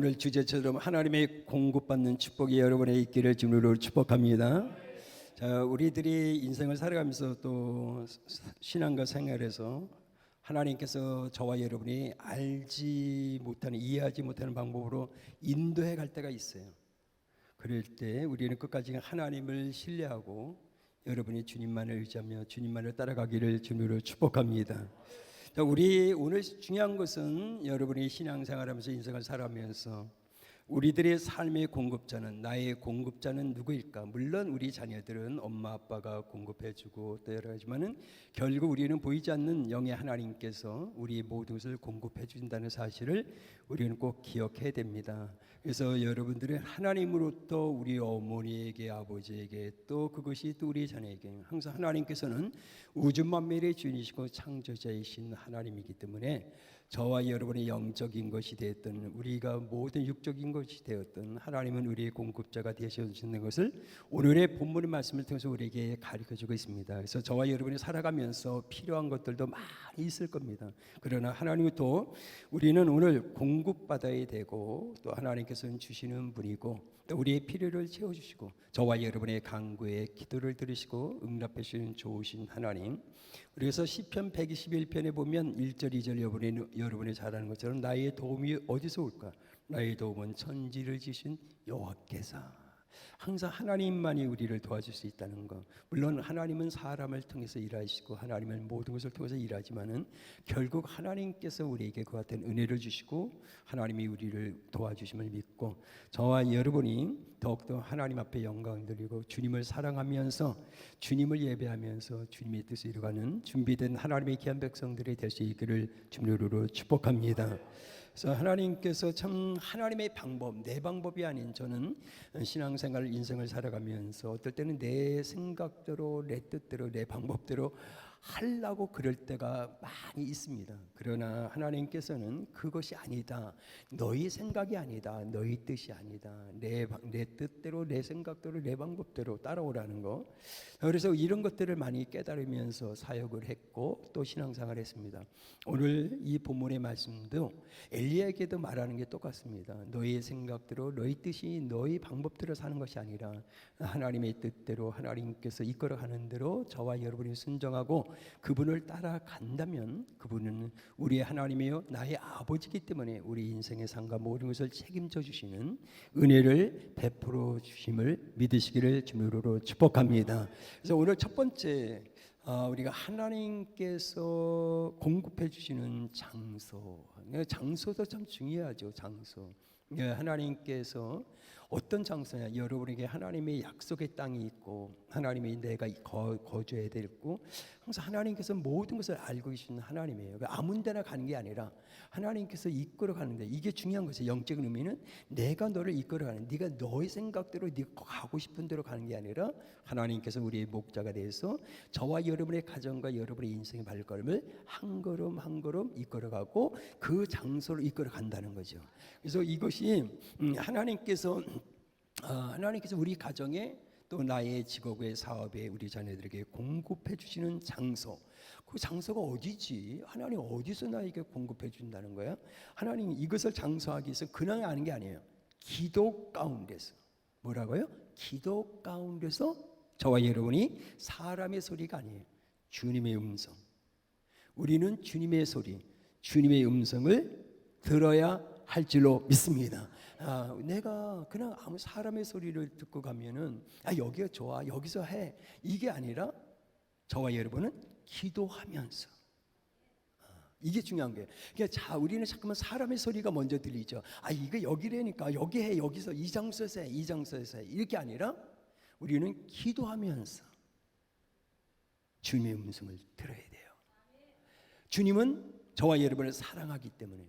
오늘 주제처럼 하나님의 공급받는 축복이 여러분의 있기를 주님으로 축복합니다. 자, 우리들이 인생을 살아가면서 또 신앙과 생활에서 하나님께서 저와 여러분이 알지 못하는, 이해하지 못하는 방법으로 인도해 갈 때가 있어요. 그럴 때 우리는 끝까지 하나님을 신뢰하고 여러분이 주님만을 의지하며 주님만을 따라가기를 주님으로 축복합니다. 자, 우리 오늘 중요한 것은 여러분이 신앙생활하면서 인생을 살아가면서 우리들의 삶의 공급자는, 나의 공급자는 누구일까? 물론 우리 자녀들은 엄마 아빠가 공급해주고 또 여러 가지만은 결국 우리는 보이지 않는 영의 하나님께서 우리 모든 것을 공급해 주신다는 사실을 우리는 꼭 기억해야 됩니다. 그래서 여러분들은 하나님으로부터 우리 어머니에게, 아버지에게, 또 그것이 또 우리 자녀에게 항상 하나님께서는 우주 만물의 주인이시고 창조자이신 하나님이기 때문에 저와 여러분의 영적인 것이 되었던, 우리가 모든 육적인 것이 되었던 하나님은 우리의 공급자가 되셔주시는 것을 오늘의 본문의 말씀을 통해서 우리에게 가르쳐주고 있습니다. 그래서 저와 여러분이 살아가면서 필요한 것들도 많이 있을 겁니다. 그러나 하나님은 또 우리는 오늘 공급받아야 되고, 또 하나님께서는 주시는 분이고, 또 우리의 필요를 채워주시고, 저와 여러분의 간구에 기도를 들으시고 응답해 주시는 좋으신 하나님. 그래서 시편 121편에 보면 1절 2절 여러분이 잘 아는 것처럼 나의 도움이 어디서 올까? 나의 도움은 천지를 지신 여호와께서. 항상 하나님만이 우리를 도와줄 수 있다는 것. 물론 하나님은 사람을 통해서 일하시고 하나님은 모든 것을 통해서 일하지만은 결국 하나님께서 우리에게 그 같은 은혜를 주시고 하나님이 우리를 도와주심을 믿고, 저와 여러분이 더욱더 하나님 앞에 영광을 드리고 주님을 사랑하면서 주님을 예배하면서 주님의 뜻을 이루가는 준비된 하나님의 귀한 백성들이 될 수 있기를 주님으로 축복합니다. 그래서 하나님께서 참 하나님의 방법, 내 방법이 아닌, 저는 신앙생활 인생을 살아가면서 어떨 때는 내 생각대로, 내 뜻대로, 내 방법대로 하려고 그럴 때가 많이 있습니다. 그러나 하나님께서는 그것이 아니다, 너희 생각이 아니다, 너희 뜻이 아니다, 내 뜻대로, 내 생각대로, 내 방법대로 따라오라는 거. 그래서 이런 것들을 많이 깨달으면서 사역을 했고 또 신앙생활을 했습니다. 오늘 이 본문의 말씀도 엘리야에게도 말하는 게 똑같습니다. 너희 생각대로, 너희 뜻이, 너희 방법대로 사는 것이 아니라 하나님의 뜻대로, 하나님께서 이끌어가는 대로 저와 여러분이 순종하고 그분을 따라간다면 그분은 우리의 하나님이요 나의 아버지이기 때문에 우리 인생의 삶과 모든 것을 책임져 주시는 은혜를 베풀어 주심을 믿으시기를 주님으로 축복합니다. 그래서 오늘 첫 번째, 우리가 하나님께서 공급해 주시는 장소도 참 중요하죠. 장소. 하나님께서 어떤 장소냐, 여러분에게 하나님의 약속의 땅이 있고 하나님이 내가 거주해야 되고, 항상 하나님께서 모든 것을 알고 계시는 하나님이에요. 아무 데나 가는 게 아니라 하나님께서 이끌어 가는데, 이게 중요한 것이에요. 영적인 의미는 내가 너를 이끌어가는, 네가 너의 생각대로 네가 가고 싶은 대로 가는 게 아니라 하나님께서 우리의 목자가 돼서 저와 여러분의 가정과 여러분의 인생의 발걸음을 한 걸음 한 걸음 이끌어가고 그 장소로 이끌어간다는 거죠. 그래서 이것이 하나님께서 우리 가정에, 또 나의 직업의 사업에, 우리 자녀들에게 공급해 주시는 장소. 그 장소가 어디지? 하나님 어디서 나에게 공급해 준다는 거야? 하나님 이것을 장소하기 위해서 그냥 아는 게 아니에요. 기도 가운데서. 뭐라고요? 기도 가운데서 저와 여러분이, 사람의 소리가 아니에요. 주님의 음성. 우리는 주님의 소리, 주님의 음성을 들어야 할 줄로 믿습니다. 내가 그냥 아무 사람의 소리를 듣고 가면은 여기가 좋아, 여기서 해, 이게 아니라 저와 여러분은 기도하면서, 이게 중요한 거예요. 그러니까 우리는 잠깐만 사람의 소리가 먼저 들리죠. 이거 여기라니까, 여기 해, 여기서 이 장소에서 해, 이 장소에서 해, 이렇게 아니라 우리는 기도하면서 주님의 음성을 들어야 돼요. 주님은 저와 여러분을 사랑하기 때문에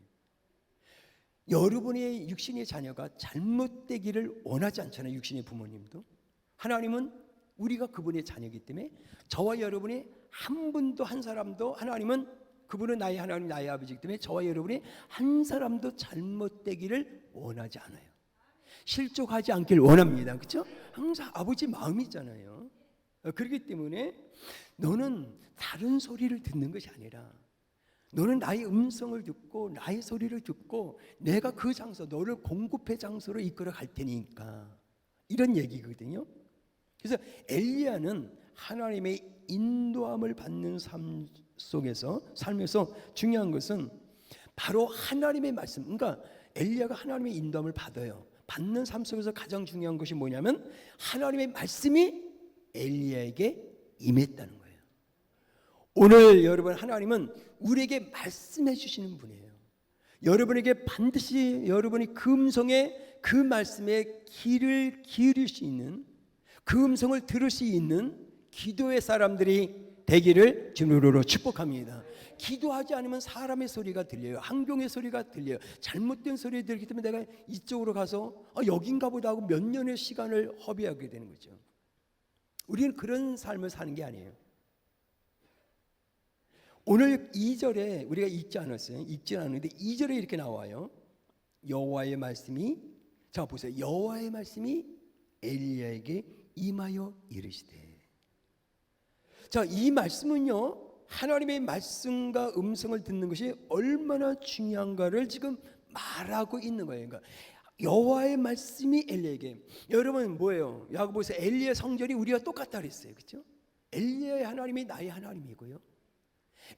여러분의 육신의 자녀가 잘못되기를 원하지 않잖아요. 육신의 부모님도. 하나님은 우리가 그분의 자녀이기 때문에 저와 여러분이 한 분도, 한 사람도, 하나님은 그분은 나의 하나님, 나의 아버지이기 때문에 저와 여러분이 한 사람도 잘못되기를 원하지 않아요. 실족하지 않길 원합니다. 그렇죠? 항상 아버지 마음이잖아요. 그렇기 때문에 너는 다른 소리를 듣는 것이 아니라 너는 나의 음성을 듣고 나의 소리를 듣고 내가 그 장소, 너를 공급의 장소로 이끌어 갈 테니까, 이런 얘기거든요. 그래서 엘리야는 하나님의 인도함을 받는 삶에서 중요한 것은 바로 하나님의 말씀, 그러니까 엘리야가 하나님의 인도함을 받는 삶 속에서 가장 중요한 것이 뭐냐면 하나님의 말씀이 엘리야에게 임했다는 거예요. 오늘 여러분, 하나님은 우리에게 말씀해 주시는 분이에요. 여러분에게 반드시 여러분이 그 음성에, 그 말씀에 귀를 기울일 수 있는, 그 음성을 들을 수 있는 기도의 사람들이 되기를 주님으로 축복합니다. 기도하지 않으면 사람의 소리가 들려요. 항공의 소리가 들려요. 잘못된 소리 들기 때문에 내가 이쪽으로 가서 여긴가 보다 하고 몇 년의 시간을 허비하게 되는 거죠. 우리는 그런 삶을 사는 게 아니에요. 오늘 2절에 우리가 읽지 않았어요. 읽지는 않았는데 2절에 이렇게 나와요. 여호와의 말씀이, 자 보세요. 여호와의 말씀이 엘리야에게 임하여 이르시되. 자, 이 말씀은요, 하나님의 말씀과 음성을 듣는 것이 얼마나 중요한가를 지금 말하고 있는 거예요. 그러니까 여호와의 말씀이 엘리야에게. 여러분 뭐예요? 야고보서 엘리야 성전이 우리가 똑같다 그랬어요. 그렇죠? 엘리야의 하나님이 나의 하나님이고요,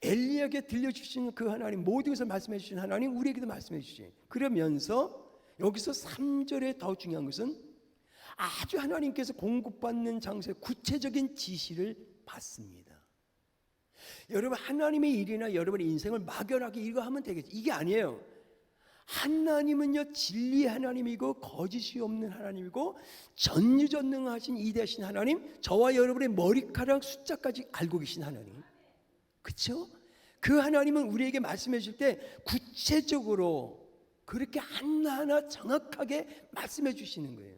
엘리야에게 들려주시는 그 하나님, 모든 것을 말씀해 주신 하나님 우리에게도 말씀해 주시. 그러면서 여기서 3절에 더 중요한 것은 아주 하나님께서 공급받는 장소의 구체적인 지시를 받습니다. 여러분, 하나님의 일이나 여러분의 인생을 막연하게 이거 하면 되겠죠. 이게 아니에요. 하나님은요, 진리의 하나님이고 거짓이 없는 하나님이고 전유전능하신 이대하신 하나님, 저와 여러분의 머리카락 숫자까지 알고 계신 하나님, 그렇죠? 그 하나님은 우리에게 말씀해 줄 때 구체적으로 그렇게 하나하나 정확하게 말씀해 주시는 거예요.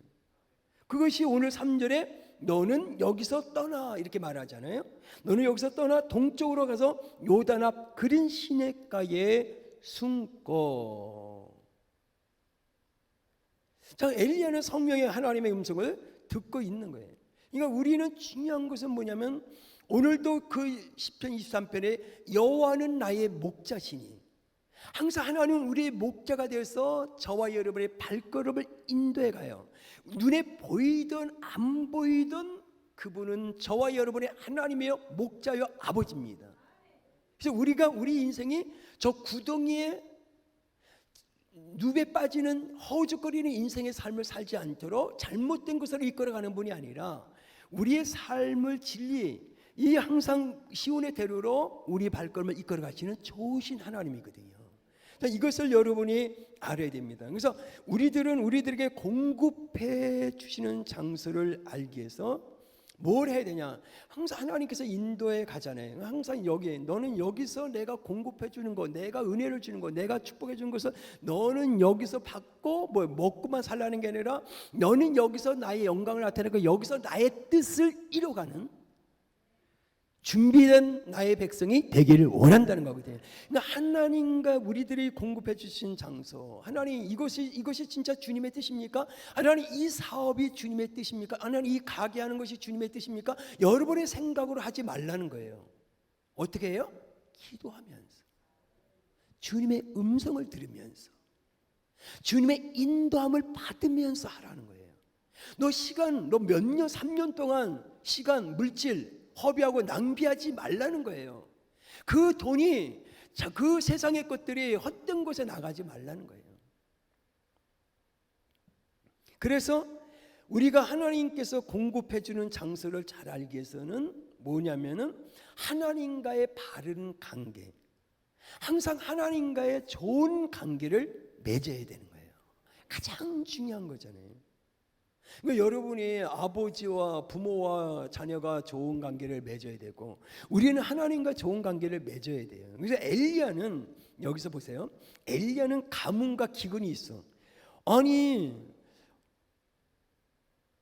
그것이 오늘 3절에 너는 여기서 떠나 이렇게 말하잖아요. 너는 여기서 떠나 동쪽으로 가서 요단 앞 그린 시냇가에 숨고. 자, 엘리야는 성령의 하나님의 음성을 듣고 있는 거예요. 그러니까 우리는 중요한 것은 뭐냐면 오늘도 그 시편 23편에 여호와는 나의 목자시니, 항상 하나님은 우리의 목자가 되어서 저와 여러분의 발걸음을 인도해 가요. 눈에 보이든 안 보이든 그분은 저와 여러분의 하나님이요, 목자요, 아버지입니다. 그래서 우리가 우리 인생이 저 구덩이에 눕에 빠지는 허우적거리는 인생의 삶을 살지 않도록 잘못된 것으로 이끌어가는 분이 아니라 우리의 삶을 진리, 이 항상 시온의 대로로 우리 발걸음을 이끌어 가시는 좋으신 하나님이거든요. 이것을 여러분이 알아야 됩니다. 그래서 우리들은 우리들에게 공급해 주시는 장소를 알기 위해서 뭘 해야 되냐? 항상 하나님께서 인도해 가잖아요. 항상 여기, 너는 여기서 내가 공급해 주는 거, 내가 은혜를 주는 거, 내가 축복해 주는 것을 너는 여기서 받고 뭐 먹고만 살라는 게 아니라 너는 여기서 나의 영광을 나타내고 여기서 나의 뜻을 이뤄가는 준비된 나의 백성이 되기를 원한다는 거거든요. 그러니까 하나님과 우리들이 공급해 주신 장소, 하나님 이것이 진짜 주님의 뜻입니까? 하나님 이 사업이 주님의 뜻입니까? 하나님 이 가게 하는 것이 주님의 뜻입니까? 여러분의 생각으로 하지 말라는 거예요. 어떻게 해요? 기도하면서, 주님의 음성을 들으면서, 주님의 인도함을 받으면서 하라는 거예요. 너 몇 년, 3년 동안 시간, 물질 허비하고 낭비하지 말라는 거예요. 그 돈이, 그 세상의 것들이 헛된 곳에 나가지 말라는 거예요. 그래서 우리가 하나님께서 공급해 주는 장소를 잘 알기 위해서는 뭐냐면은 하나님과의 바른 관계, 항상 하나님과의 좋은 관계를 맺어야 되는 거예요. 가장 중요한 거잖아요. 그러니까 여러분이 아버지와 부모와 자녀가 좋은 관계를 맺어야 되고 우리는 하나님과 좋은 관계를 맺어야 돼요. 그래서 엘리야는, 여기서 보세요, 엘리야는 가문과 기근이 있어. 아니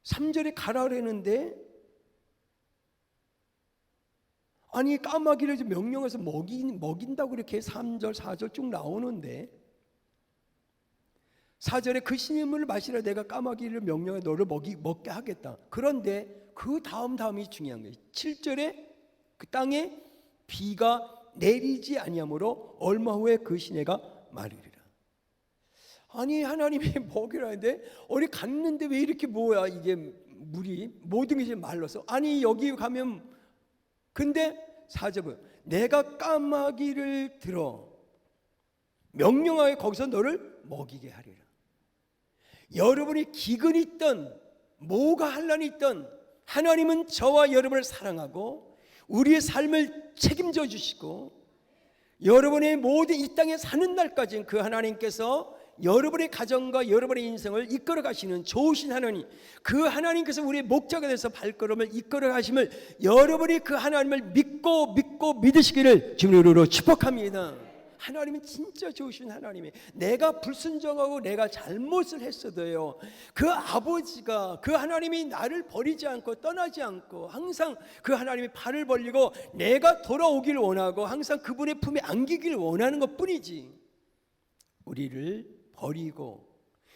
3절에 가라 그랬는데 아니 까마귀를 명령해서 먹인다고 이렇게 3절 4절 쭉 나오는데 4절에 그 신임을 마시라 내가 까마귀를 명령해 너를 먹게 하겠다. 그런데 그 다음이 중요한 거예요. 7절에 그 땅에 비가 내리지 아니하므로 얼마 후에 그 시내가 마르리라. 아니 하나님이 먹이라는데 어디 갔는데 왜 이렇게 뭐야 이게 물이 모든 것이 말라서 아니 여기 가면 근데 4절은 내가 까마귀를 들어 명령하여 거기서 너를 먹이게 하리라. 여러분이 기근이 있던 뭐가 환난이 있던 하나님은 저와 여러분을 사랑하고 우리의 삶을 책임져 주시고 여러분의 모든 이 땅에 사는 날까지 그 하나님께서 여러분의 가정과 여러분의 인생을 이끌어 가시는 좋으신 하나님, 그 하나님께서 우리의 목자가 돼서 발걸음을 이끌어 가심을 여러분이 그 하나님을 믿고 믿으시기를 주님으로 축복합니다. 하나님은 진짜 좋으신 하나님이에요. 내가 불순종하고 내가 잘못을 했어도요, 그 아버지가 그 하나님이 나를 버리지 않고 떠나지 않고 항상 그 하나님이 팔을 벌리고 내가 돌아오길 원하고 항상 그분의 품에 안기길 원하는 것뿐이지, 우리를 버리고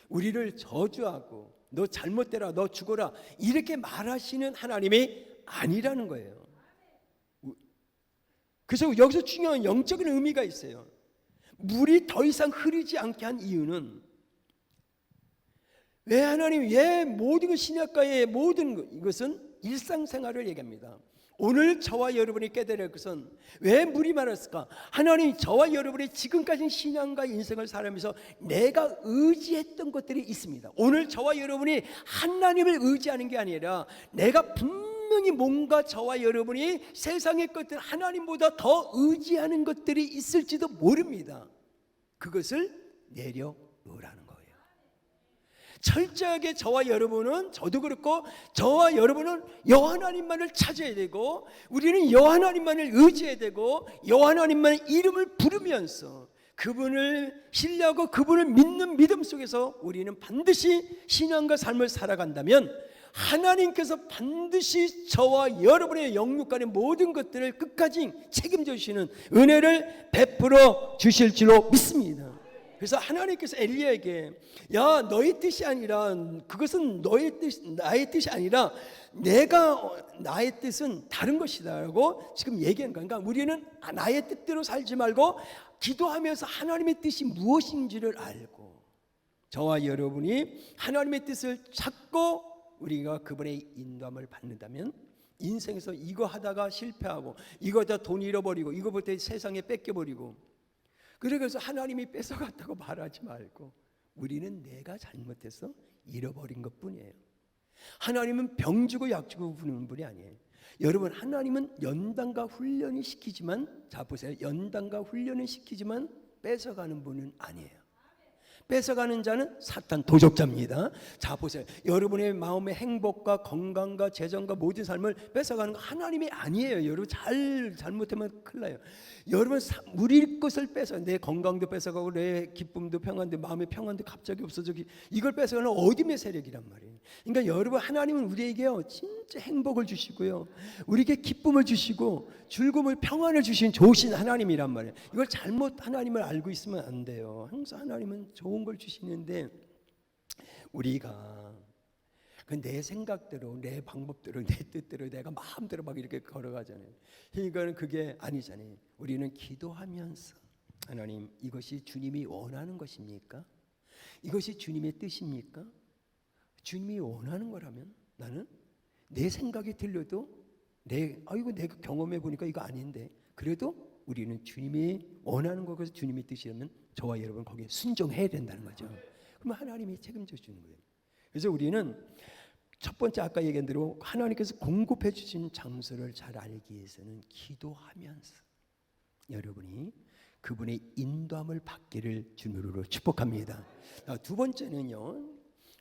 우리를 저주하고 너 잘못되라 너 죽어라 이렇게 말하시는 하나님이 아니라는 거예요. 그래서 여기서 중요한 영적인 의미가 있어요. 물이 더 이상 흐르지 않게 한 이유는 왜 하나님이 왜 모든 신약가의 모든 이것은 일상생활을 얘기합니다. 오늘 저와 여러분이 깨달을 것은 왜 물이 말았을까? 하나님이 저와 여러분이 지금까지 신앙과 인생을 살아가면서 내가 의지했던 것들이 있습니다. 오늘 저와 여러분이 하나님을 의지하는 게 아니라 내가 분명히 뭔가 저와 여러분이 세상의 것들 하나님보다 더 의지하는 것들이 있을지도 모릅니다. 그것을 내려놓으라는 거예요. 철저하게 저와 여러분은, 저도 그렇고 저와 여러분은 여호와 하나님만을 찾아야 되고 우리는 여호와 하나님만을 의지해야 되고 여호와 하나님만의 이름을 부르면서 그분을 신뢰하고 그분을 믿는 믿음 속에서 우리는 반드시 신앙과 삶을 살아간다면 하나님께서 반드시 저와 여러분의 영육간의 모든 것들을 끝까지 책임져 주시는 은혜를 베풀어 주실 줄로 믿습니다. 그래서 하나님께서 엘리야에게 야 너의 뜻이 아니라 그것은 너의 뜻 나의 뜻이 아니라 나의 뜻은 다른 것이다라고 지금 얘기하는 거예요. 그러니까 우리는 나의 뜻대로 살지 말고 기도하면서 하나님의 뜻이 무엇인지를 알고 저와 여러분이 하나님의 뜻을 찾고 우리가 그분의 인도함을 받는다면 인생에서 이거 하다가 실패하고 이거 하다 돈 잃어버리고 이거부터 세상에 뺏겨버리고 그래서 하나님이 뺏어갔다고 말하지 말고 우리는 내가 잘못해서 잃어버린 것뿐이에요. 하나님은 병 주고 약 주고 부는 분이 아니에요. 여러분 하나님은 연단과 훈련이 시키지만 자 보세요. 연단과 훈련을 시키지만 뺏어가는 분은 아니에요. 뺏어가는 자는 사탄 도적자입니다. 자 보세요. 여러분의 마음의 행복과 건강과 재정과 모든 삶을 뺏어가는 거 하나님이 아니에요. 여러분 잘못하면 큰일 나요. 여러분 우리 것을 뺏어 내 건강도 뺏어가고 내 기쁨도 평안도 마음의 평안도 갑자기 없어지고 이걸 뺏어가는 어둠의 세력이란 말이에요. 그러니까 여러분 하나님은 우리에게요 진짜 행복을 주시고요 우리에게 기쁨을 주시고 즐거움을 평안을 주신 좋으신 하나님이란 말이에요. 이걸 잘못 하나님을 알고 있으면 안 돼요. 항상 하나님은 좋은 걸 주시는데 우리가 내 생각대로 내 방법대로 내 뜻대로 내가 마음대로 막 이렇게 걸어가잖아요. 그러니까 그게 아니잖아요. 우리는 기도하면서 하나님 이것이 주님이 원하는 것입니까? 이것이 주님의 뜻입니까? 주님이 원하는 거라면 나는 내 생각이 들려도 내가 경험해 보니까 이거 아닌데 그래도 우리는 주님이 원하는 것에서 주님의 뜻이라면 저와 여러분 거기에 순종해야 된다는 거죠. 그러면 하나님이 책임져 주는 거예요. 그래서 우리는 첫 번째 아까 얘기한 대로 하나님께서 공급해 주신 장소를 잘 알기 위해서는 기도하면서 여러분이 그분의 인도함을 받기를 주님으로 축복합니다. 두 번째는요.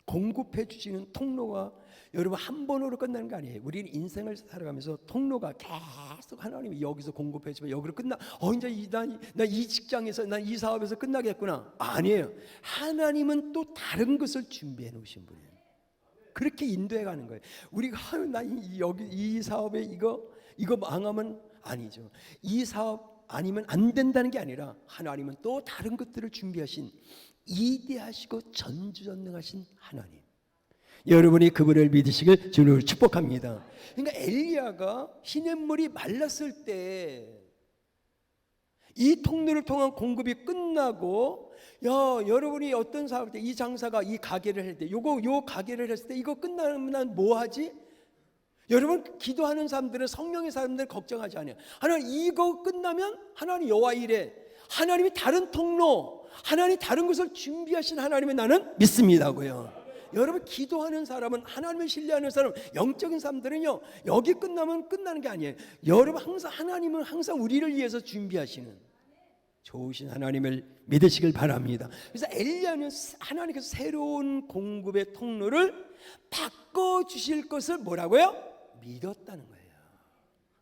공급해 주시는 통로가 여러분 한 번으로 끝나는 거 아니에요. 우리는 인생을 살아가면서 통로가 계속 하나님이 여기서 공급해 주면 여기로 끝나. 이제 나 이 직장에서 나 이 사업에서 끝나겠구나. 아니에요. 하나님은 또 다른 것을 준비해 놓으신 분이에요. 그렇게 인도해 가는 거예요. 우리가 나 여기 이 사업에 이거 망하면 아니죠. 이 사업 아니면 안 된다는 게 아니라 하나님은 또 다른 것들을 준비하신 이대하시고 전지전능하신 하나님. 여러분이 그분을 믿으시길 주님으로 축복합니다. 그러니까 엘리야가 시냇물이 말랐을 때 이 통로를 통한 공급이 끝나고, 여러분이 어떤 사업 때 이 장사가 이 가게를 할 때, 요 가게를 했을 때 이거 끝나면 난 뭐 하지? 여러분, 기도하는 사람들은, 성령의 사람들은 걱정하지 않아요. 하나님, 이거 끝나면 하나님 여호와 이래, 하나님이 다른 통로, 하나님 다른 것을 준비하신 하나님을 나는 믿습니다고요. 여러분, 기도하는 사람은, 하나님을 신뢰하는 사람, 영적인 사람들은요, 여기 끝나면 끝나는 게 아니에요. 여러분, 하나님은 항상 우리를 위해서 준비하시는 좋으신 하나님을 믿으시길 바랍니다. 그래서 엘리야는 하나님께서 새로운 공급의 통로를 바꿔주실 것을 뭐라고요? 믿었다는 거예요.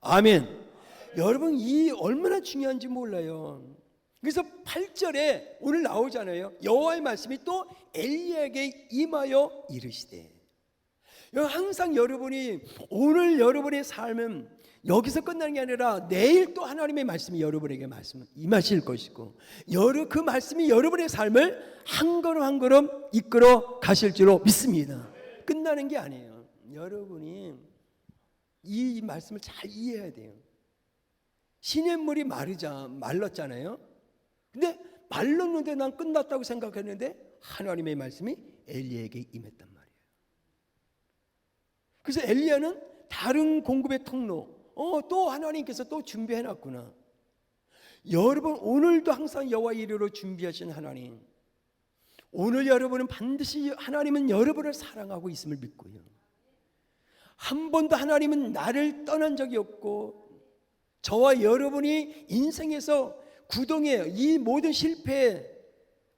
아멘. 여러분, 이 얼마나 중요한지 몰라요. 그래서 8절에 오늘 나오잖아요. 여호와의 말씀이 또 엘리야에게 임하여 이르시되. 항상 여러분이, 오늘 여러분의 삶은 여기서 끝나는 게 아니라 내일 또 하나님의 말씀이 여러분에게 임하실 것이고, 그 말씀이 여러분의 삶을 한 걸음 한 걸음 이끌어 가실 줄로 믿습니다. 끝나는 게 아니에요. 여러분이 이 말씀을 잘 이해해야 돼요. 시냇물이 말랐잖아요. 근데 말랐는데 난 끝났다고 생각했는데 하나님의 말씀이 엘리야에게 임했단 말이에요. 그래서 엘리야는 다른 공급의 통로, 또 하나님께서 또 준비해놨구나. 여러분, 오늘도 항상 여호와 이르러 준비하신 하나님, 오늘 여러분은 반드시 하나님은 여러분을 사랑하고 있음을 믿고요, 한 번도 하나님은 나를 떠난 적이 없고, 저와 여러분이 인생에서 구동의 이 모든 실패,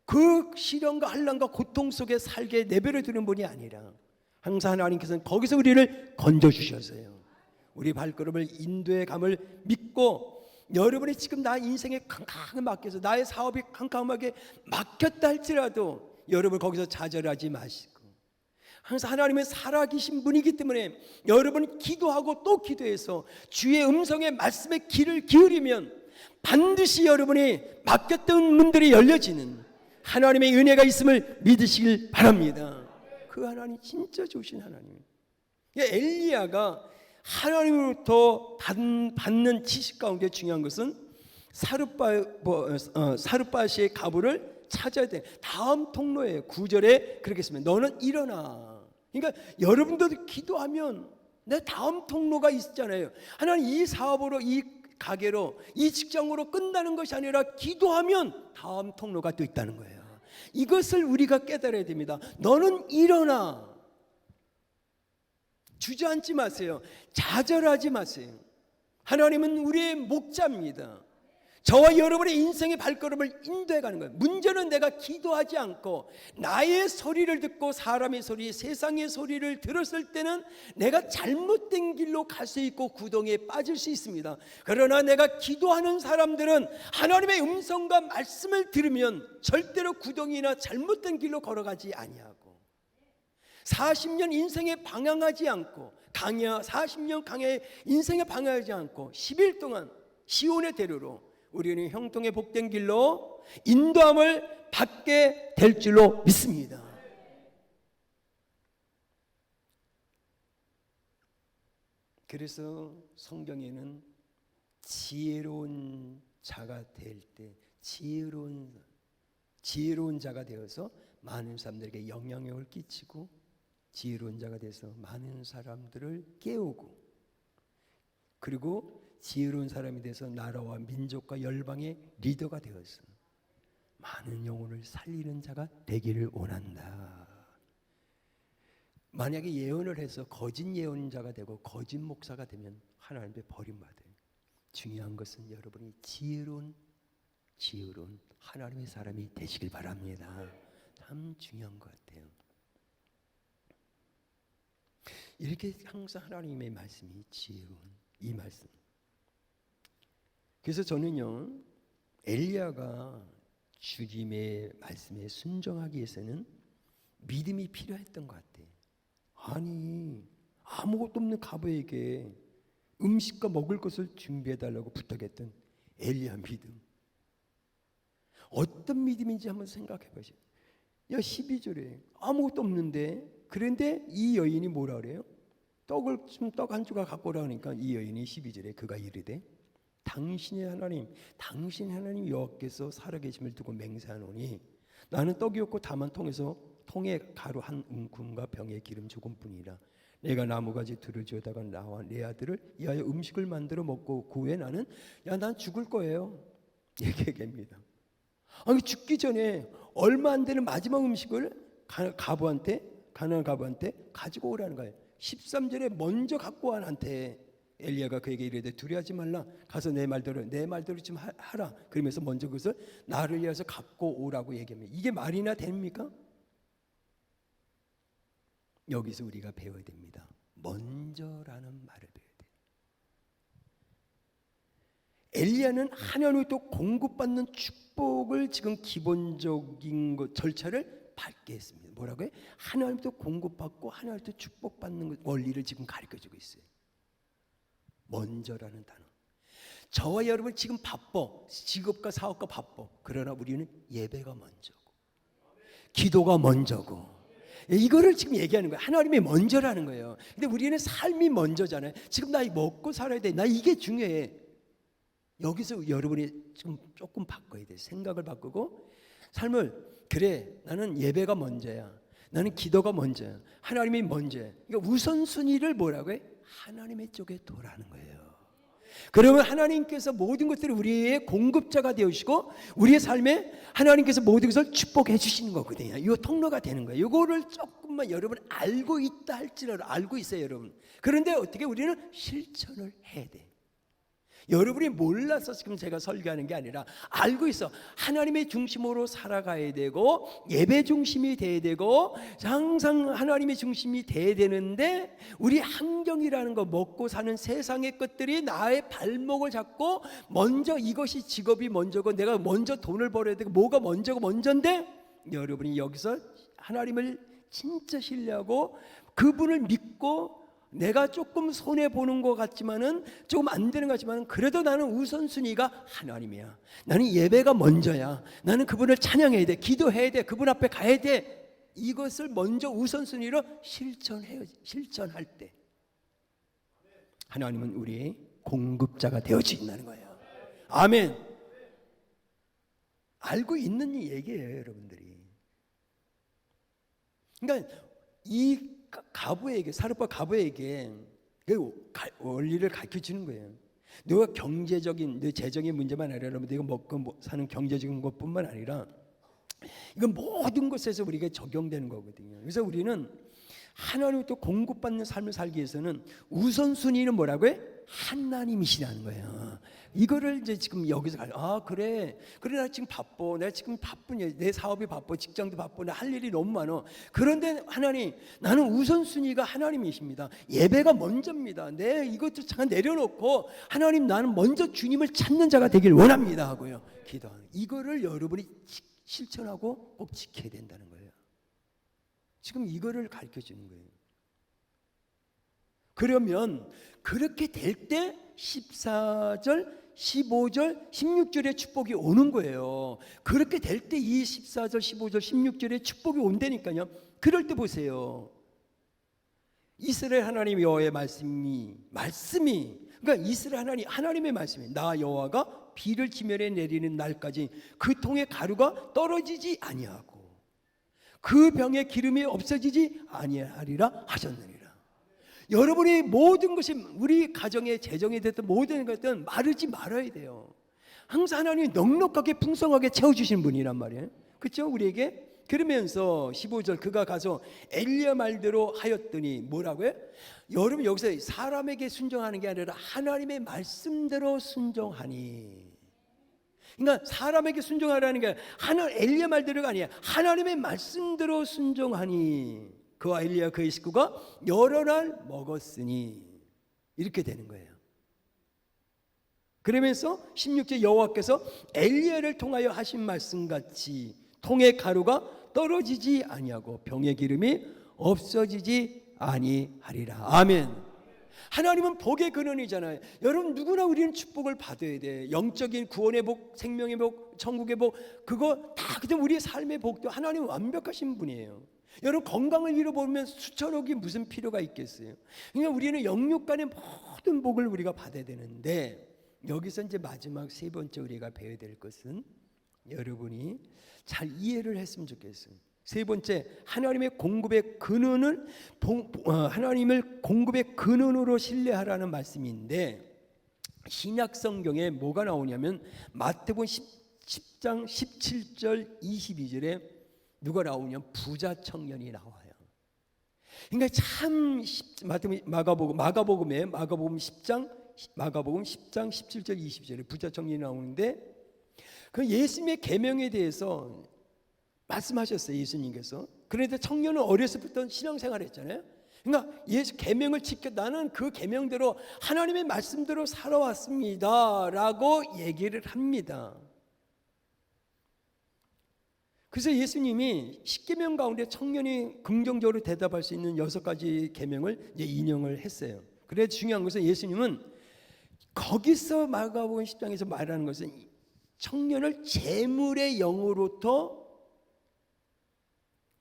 그 시련과 환난과 고통 속에 살게 내버려 두는 분이 아니라 항상 하나님께서는 거기서 우리를 건져주셨어요. 우리 발걸음을 인도해 감을 믿고, 여러분이 지금 나 인생에 캄캄하게 맡겨서, 나의 사업이 캄캄하게 막혔다 할지라도 여러분 거기서 좌절하지 마시고, 항상 하나님은 살아계신 분이기 때문에 여러분 기도하고 또 기도해서 주의 음성의 말씀에 귀를 기울이면 반드시 여러분이 맡겼던 문들이 열려지는 하나님의 은혜가 있음을 믿으시길 바랍니다. 그 하나님 진짜 좋으신 하나님. 엘리야가 하나님으로부터 받는 지식 가운데 중요한 것은 사르밧의 가부를 찾아야 돼. 다음 통로에 9절에 그렇게 했습니다. 너는 일어나. 그러니까 여러분들도 기도하면 내 다음 통로가 있잖아요. 하나님, 이 사업으로, 이 가게로, 이 직장으로 끝나는 것이 아니라 기도하면 다음 통로가 또 있다는 거예요. 이것을 우리가 깨달아야 됩니다. 너는 일어나. 주저앉지 마세요. 좌절하지 마세요. 하나님은 우리의 목자입니다. 저와 여러분의 인생의 발걸음을 인도해 가는 거예요. 문제는 내가 기도하지 않고 나의 소리를 듣고 사람의 소리, 세상의 소리를 들었을 때는 내가 잘못된 길로 갈 수 있고 구덩이에 빠질 수 있습니다. 그러나 내가 기도하는 사람들은 하나님의 음성과 말씀을 들으면 절대로 구덩이나 잘못된 길로 걸어가지 아니하고, 40년 인생에 방황하지 않고, 40년 강야에 인생에 방황하지 않고 10일 동안 시온의 대로로 우리는 형통의 복된 길로 인도함을 받게 될 줄로 믿습니다. 그래서 성경에는 지혜로운 자가 될 때, 지혜로운 자가 되어서 많은 사람들에게 영향력을 끼치고, 지혜로운 자가 돼서 많은 사람들을 깨우고, 그리고 지혜로운 사람이 돼서 나라와 민족과 열방의 리더가 되어서 많은 영혼을 살리는 자가 되기를 원한다. 만약에 예언을 해서 거짓 예언자가 되고 거짓 목사가 되면 하나님께 버림받아요. 중요한 것은 여러분이 지혜로운 하나님의 사람이 되시길 바랍니다. 참 중요한 것 같아요. 이렇게 항상 하나님의 말씀이 지혜로운 이 말씀. 그래서 저는요, 엘리야가 주님의 말씀에 순종하기 위해서는 믿음이 필요했던 것 같아요. 아니, 아무것도 없는 가부에게 음식과 먹을 것을 준비해달라고 부탁했던 엘리야 믿음. 어떤 믿음인지 한번 생각해 보세요. 12절에 아무것도 없는데, 그런데 이 여인이 뭐라 그래요? 떡 한 조각 갖고 오라 하니까 이 여인이 12절에 그가 이르되 당신의 하나님, 당신의 하나님 여호와께서 살아계심을 두고 맹세하노니 나는 떡이 없고 다만 통에 가루 한 움큼과 병에 기름 조금뿐이라. 내가 나무가지 들을 지어다가 나와 내 아들을 이하여 음식을 만들어 먹고 그 후에 나는 난 죽을 거예요. 얘기합니다. 아니, 죽기 전에 얼마 안 되는 마지막 음식을 가나안 가부한테 가지고 오라는 거예요. 13절에 먼저 갖고 와. 나한테 엘리야가 그에게 이르되 두려워하지 말라. 가서 내 말대로 좀 하라. 그러면서 먼저 그것을 나를 위해서 갖고 오라고 얘기합니다. 이게 말이나 됩니까? 여기서 우리가 배워야 됩니다. 먼저라는 말을 배워야 돼요. 엘리야는 하나님으로부터 공급받는 축복을 지금 기본적인 절차를 밟게 했습니다. 뭐라고요? 하나님부터 공급받고 하나님부터 축복받는 원리를 지금 가르쳐주고 있어요. 먼저라는 단어. 저와 여러분 지금 바빠. 직업과 사업과 바빠. 그러나 우리는 예배가 먼저고 기도가 먼저고, 이거를 지금 얘기하는 거예요. 하나님이 먼저라는 거예요. 근데 우리는 삶이 먼저잖아요. 지금 나 먹고 살아야 돼. 나 이게 중요해. 여기서 여러분이 지금 조금 바꿔야 돼요. 생각을 바꾸고 삶을, 그래, 나는 예배가 먼저야. 나는 기도가 먼저야. 하나님이 먼저야. 그러니까 우선순위를 뭐라고 해? 하나님의 쪽에 둬라는 거예요. 그러면 하나님께서 모든 것들을 우리의 공급자가 되어주시고 우리의 삶에 하나님께서 모든 것을 축복해 주시는 거거든요. 이 통로가 되는 거예요. 이거를 조금만 여러분 알고 있다 할지라도 알고 있어요, 여러분. 그런데 어떻게 우리는 실천을 해야 돼. 여러분이 몰라서 지금 제가 설교하는 게 아니라 알고 있어. 하나님의 중심으로 살아가야 되고 예배 중심이 돼야 되고 항상 하나님의 중심이 돼야 되는데, 우리 환경이라는 거, 먹고 사는 세상의 것들이 나의 발목을 잡고 먼저 이것이 직업이 먼저고 내가 먼저 돈을 벌어야 되고 뭐가 먼저고 먼저인데, 여러분이 여기서 하나님을 진짜 신뢰하고 그분을 믿고 내가 조금 손해보는 것 같지만은 조금 안 되는 것 같지만은 그래도 나는 우선순위가 하나님이야. 나는 예배가 먼저야. 나는 그분을 찬양해야 돼. 기도해야 돼. 그분 앞에 가야 돼. 이것을 먼저 우선순위로 실천할 때 하나님은 우리의 공급자가 되어진다는 거예요. 아멘. 알고 있는 얘기예요, 여러분들이. 그러니까 이 가부에게, 사르파 가부에게 그 원리를 가르쳐 주는 거예요. 너가 경제적인, 내 재정의 문제만 아니라 내가 먹고 사는 경제적인 것뿐만 아니라 이건 모든 것에서 우리가 적용되는 거거든요. 그래서 우리는 하나님부터 공급받는 삶을 살기 위해서는 우선순위는 뭐라고요? 하나님이시라는 거예요. 이거를 이제 지금 여기서 그래 나 지금 바빠. 내가 지금 바쁘냐. 내 사업이 바빠. 직장도 바빠. 나 할 일이 너무 많아. 그런데 하나님, 나는 우선순위가 하나님이십니다. 예배가 먼저입니다. 내 이것도 잠깐 내려놓고 하나님, 나는 먼저 주님을 찾는 자가 되길 원합니다 하고요, 기도하는. 이거를 여러분이 실천하고 꼭 지켜야 된다는 거예요. 지금 이거를 가르쳐 주는 거예요. 그러면 그렇게 될 때 14절, 15절, 16절의 축복이 오는 거예요. 그렇게 될 때 이 14절, 15절, 16절의 축복이 온다니까요. 그럴 때 보세요. 이스라엘 하나님 여호와의 말씀이 그러니까 이스라엘 하나님의 말씀이, 나 여호와가 비를 지면에 내리는 날까지 그 통에 가루가 떨어지지 아니하고 그 병에 기름이 없어지지 아니하리라 하셨느니라. 여러분이 모든 것이, 우리 가정의 재정이 됐든 모든 것든 마르지 말아야 돼요. 항상 하나님이 넉넉하게 풍성하게 채워주시는 분이란 말이에요. 그렇죠? 우리에게. 그러면서 15절, 그가 가서 엘리야 말대로 하였더니 뭐라고요? 여러분 여기서 사람에게 순종하는 게 아니라 하나님의 말씀대로 순종하니. 그러니까 사람에게 순종하라는 게 엘리야 말대로가 아니야. 하나님의 말씀대로 순종하니 그와 엘리야 그의 식구가 여러 날 먹었으니, 이렇게 되는 거예요. 그러면서 16절, 여호와께서 엘리야를 통하여 하신 말씀같이 통의 가루가 떨어지지 아니하고 병의 기름이 없어지지 아니하리라. 아멘. 하나님은 복의 근원이잖아요. 여러분, 누구나 우리는 축복을 받아야 돼. 영적인 구원의 복, 생명의 복, 천국의 복, 그거 다 그냥 우리의 삶의 복도 하나님은 완벽하신 분이에요. 여러분, 건강을 잃어버리면 수천억이 무슨 필요가 있겠어요? 그러니까 우리는 영육 간의 모든 복을 우리가 받아야 되는데, 여기서 이제 마지막 세 번째 우리가 배워야 될 것은 여러분이 잘 이해를 했으면 좋겠어요. 세 번째, 하나님의 공급의 근원을 하나님을 공급의 근원으로 신뢰하라는 말씀인데, 신약 성경에 뭐가 나오냐면 마태복음 10장 17절 22절에 누가 나오냐면 부자 청년이 나와요. 그러니까 참 마가복음 10장 17절 20절에 부자 청년이 나오는데, 그 예수님의 계명에 대해서 말씀하셨어요. 예수님께서. 그런데 청년은 어렸을 때부터 신앙생활을 했잖아요. 그러니까 예수 계명을 지켜 나는 그 계명대로 하나님의 말씀대로 살아왔습니다라고 얘기를 합니다. 그래서 예수님이 10계명 가운데 청년이 긍정적으로 대답할 수 있는 6가지 계명을 이제 인용을 했어요. 그래서 중요한 것은 예수님은 거기서 마가복음 10장에서 말하는 것은 청년을 재물의 영으로부터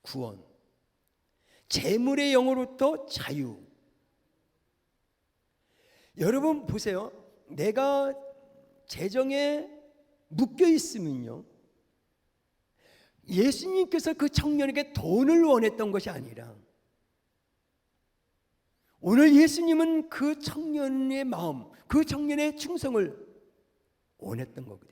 구원, 재물의 영으로부터 자유. 여러분 보세요. 내가 재정에 묶여 있으면요, 예수님께서 그 청년에게 돈을 원했던 것이 아니라 오늘 예수님은 그 청년의 마음, 그 청년의 충성을 원했던 거거든요.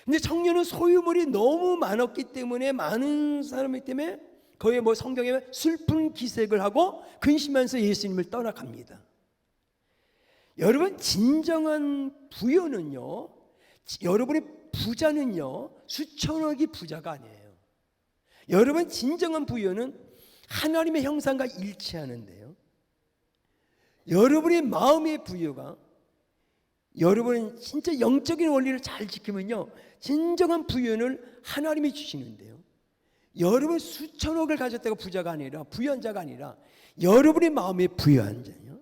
근데 청년은 소유물이 너무 많았기 때문에, 많은 사람이기 때문에 거의 뭐 성경에 슬픈 기색을 하고 근심하면서 예수님을 떠나갑니다. 여러분, 진정한 부여는요, 여러분의 부자는요 수천억이 부자가 아니에요. 여러분, 진정한 부여는 하나님의 형상과 일치하는데요, 여러분의 마음의 부여가, 여러분은 진짜 영적인 원리를 잘 지키면요 진정한 부여를 하나님이 주시는데요, 여러분 수천억을 가졌다가 부자가 아니라, 부유한 자가 아니라 여러분의 마음에 부유한 자요.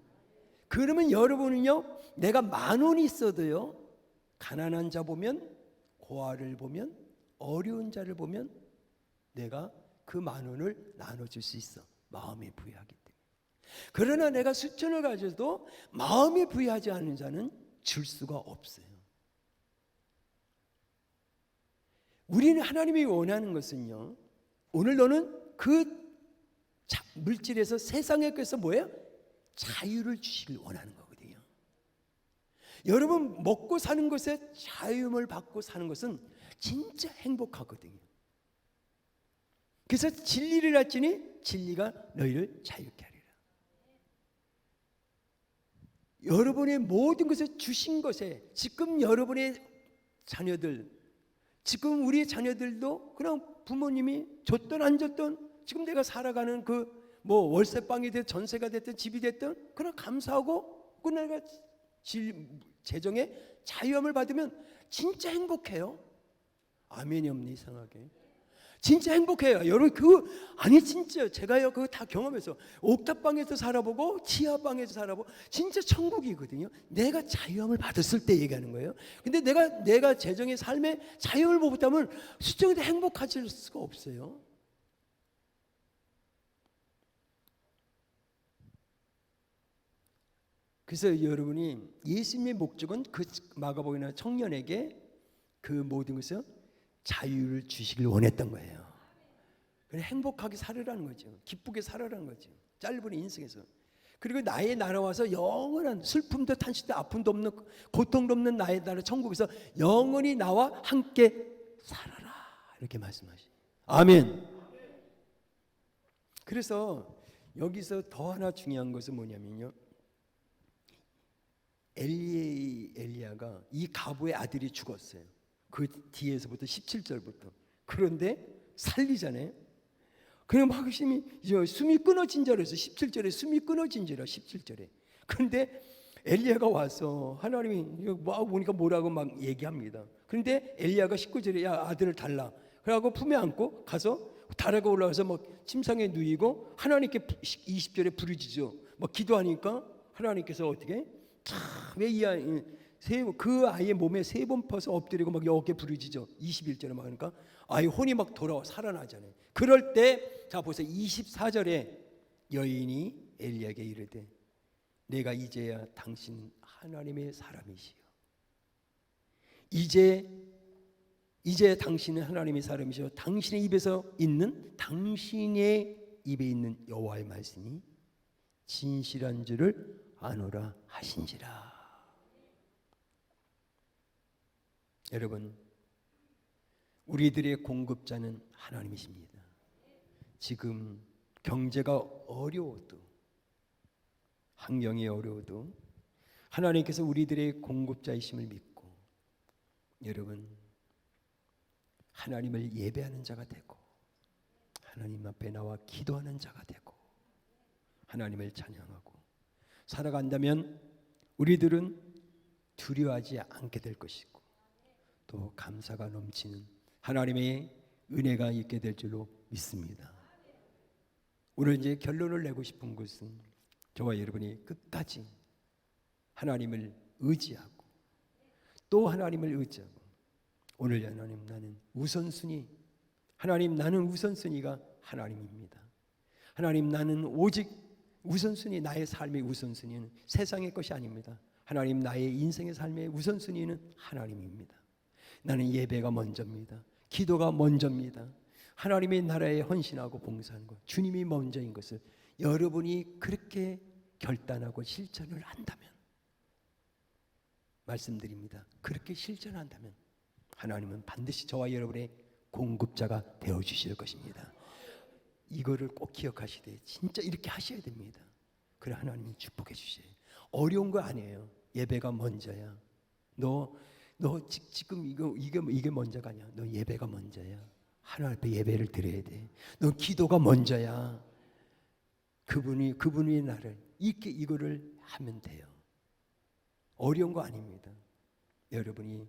그러면 여러분은요, 내가 10,000원이 있어도요, 가난한 자 보면, 고아를 보면, 어려운 자를 보면 내가 그 10,000원을 나눠줄 수 있어. 마음에 부유하기 때문에. 그러나 내가 수천을 가져도 마음에 부유하지 않은 자는 줄 수가 없어요. 우리는 하나님이 원하는 것은요, 오늘 너는 그 물질에서, 세상에 그래서 뭐예요? 자유를 주시길 원하는 거거든요. 여러분, 먹고 사는 것에 자유를 받고 사는 것은 진짜 행복하거든요. 그래서 진리를 알지니 진리가 너희를 자유케 하리라. 여러분의 모든 것을 주신 것에, 지금 여러분의 자녀들, 지금 우리의 자녀들도 그냥 부모님이 줬던 안 줬던, 지금 내가 살아가는 그 뭐 월세방이 됐든 전세가 됐든 집이 됐든 그냥 감사하고, 그 내가 재정에 자유함을 받으면 진짜 행복해요. 아멘이 없니 이상하게? 진짜 행복해요. 여러분, 아니 진짜 제가요 그거 다 경험해서 옥탑방에서 살아보고 지하방에서 살아보고 진짜 천국이거든요. 내가 자유함을 받았을 때 얘기하는 거예요. 근데 내가 재정의 삶에 자유를 못 받으면 수정에도 행복해질 수가 없어요. 그래서 여러분이, 예수님의 목적은 그 마가복음이나 청년에게 그 모든 것을 자유를 주시길 원했던 거예요. 행복하게 살으라는 거죠. 기쁘게 살아라는 거죠. 짧은 인생에서. 그리고 나의 나라 와서 영원한 슬픔도 탄식도 아픔도 없는, 고통도 없는 나의 나라 천국에서 영원히 나와 함께 살아라, 이렇게 말씀하시죠. 아멘. 그래서 여기서 더 하나 중요한 것은 뭐냐면요, 엘리야가, 이 가부의 아들이 죽었어요. 그 뒤에서부터 17절부터. 그런데 살리잖아요. 그냥 막 숨이 끊어진 자로 해서 17절에 숨이 끊어진 자라, 17절에. 그런데 엘리야가 와서 하나님이 막 보니까 뭐라고 막 얘기합니다. 그런데 엘리야가 19절에 야, 아들을 달라. 그래갖고 품에 안고 가서 다리가 올라가서 막 침상에 누이고 하나님께 20절에 부르짖어. 막 기도하니까 하나님께서 어떻게? 왜 이 아이, 그 아이의 몸에 3번 퍼서 엎드리고 막 여기에 부르짖어. 21절에 막 그러니까 아이 혼이 막 돌아와 살아나잖아요. 그럴 때, 자 보세요. 24절에 여인이 엘리야에게 이르되 내가 이제야 당신 하나님의 사람이시여. 이제 당신은 하나님의 사람이시오. 당신의 입에서 있는 당신의 입에 있는 여호와의 말씀이 진실한 줄을 아노라 하신지라. 여러분, 우리들의 공급자는 하나님이십니다. 지금 경제가 어려워도, 환경이 어려워도 하나님께서 우리들의 공급자이심을 믿고 여러분, 하나님을 예배하는 자가 되고 하나님 앞에 나와 기도하는 자가 되고 하나님을 찬양하고 살아간다면 우리들은 두려워하지 않게 될 것이고 또 감사가 넘치는 하나님의 은혜가 있게 될 줄로 믿습니다. 오늘 이제 결론을 내고 싶은 것은 저와 여러분이 끝까지 하나님을 의지하고 또 하나님을 의지하고 오늘 하나님 나는 우선순위, 하나님 나는 우선순위가 하나님입니다. 하나님 나는 오직 우선순위, 나의 삶의 우선순위는 세상의 것이 아닙니다. 하나님 나의 인생의 삶의 우선순위는 하나님입니다. 나는 예배가 먼저입니다. 기도가 먼저입니다. 하나님의 나라에 헌신하고 봉사하는 것, 주님이 먼저인 것을 여러분이 그렇게 결단하고 실천을 한다면, 말씀드립니다. 그렇게 실천한다면 하나님은 반드시 저와 여러분의 공급자가 되어주실 것입니다. 이거를 꼭 기억하시되 진짜 이렇게 하셔야 됩니다. 그래 하나님이 축복해 주셔요. 어려운 거 아니에요. 예배가 먼저야. 너 지금 이게 먼저가 아니야. 너 예배가 먼저야. 하나님 앞에 예배를 드려야 돼. 너 기도가 먼저야. 그분이 나를 이거를 하면 돼요. 어려운 거 아닙니다. 여러분이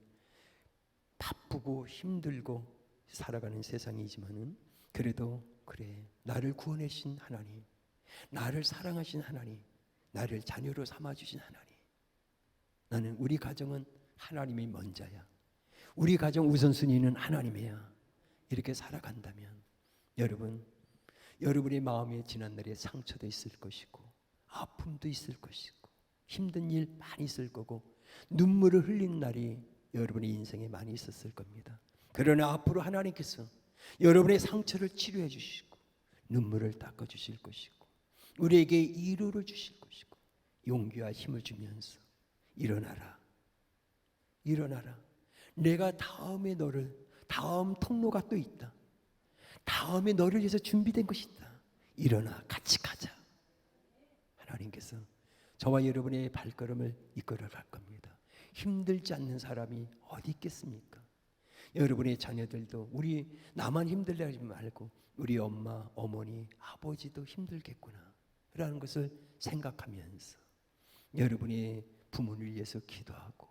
바쁘고 힘들고 살아가는 세상이지만은 그래도 그래 나를 구원해 주신 하나님, 나를 사랑하신 하나님, 나를 자녀로 삼아 주신 하나님, 나는 우리 가정은 하나님이 먼저야. 우리 가정 우선순위는 하나님이야. 이렇게 살아간다면 여러분의 마음에 지난날에 상처도 있을 것이고 아픔도 있을 것이고 힘든 일 많이 있을 거고 눈물을 흘린 날이 여러분의 인생에 많이 있었을 겁니다. 그러나 앞으로 하나님께서 여러분의 상처를 치료해 주시고 눈물을 닦아 주실 것이고 우리에게 위로를 주실 것이고 용기와 힘을 주면서 일어나라. 내가 다음 통로가 또 있다. 다음에 너를 위해서 준비된 것이 있다. 일어나 같이 가자. 하나님께서 저와 여러분의 발걸음을 이끌어 갈 겁니다. 힘들지 않는 사람이 어디 있겠습니까? 여러분의 자녀들도 나만 힘들게 하지 말고 우리 엄마, 어머니, 아버지도 힘들겠구나 라는 것을 생각하면서 여러분의 부모를 위해서 기도하고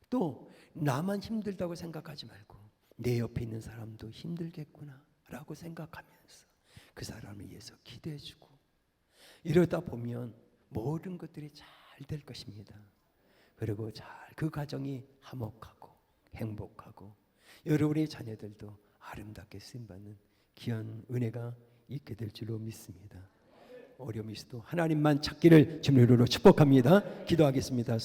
또 나만 힘들다고 생각하지 말고 내 옆에 있는 사람도 힘들겠구나 라고 생각하면서 그 사람을 위해서 기도해주고 이러다 보면 모든 것들이 잘 될 것입니다. 그리고 잘 그 가정이 화목하고 행복하고 여러분의 자녀들도 아름답게 쓰임받는 귀한 은혜가 있게 될 줄로 믿습니다. 어려움이 있어도 하나님만 찾기를 주님으로 축복합니다. 기도하겠습니다.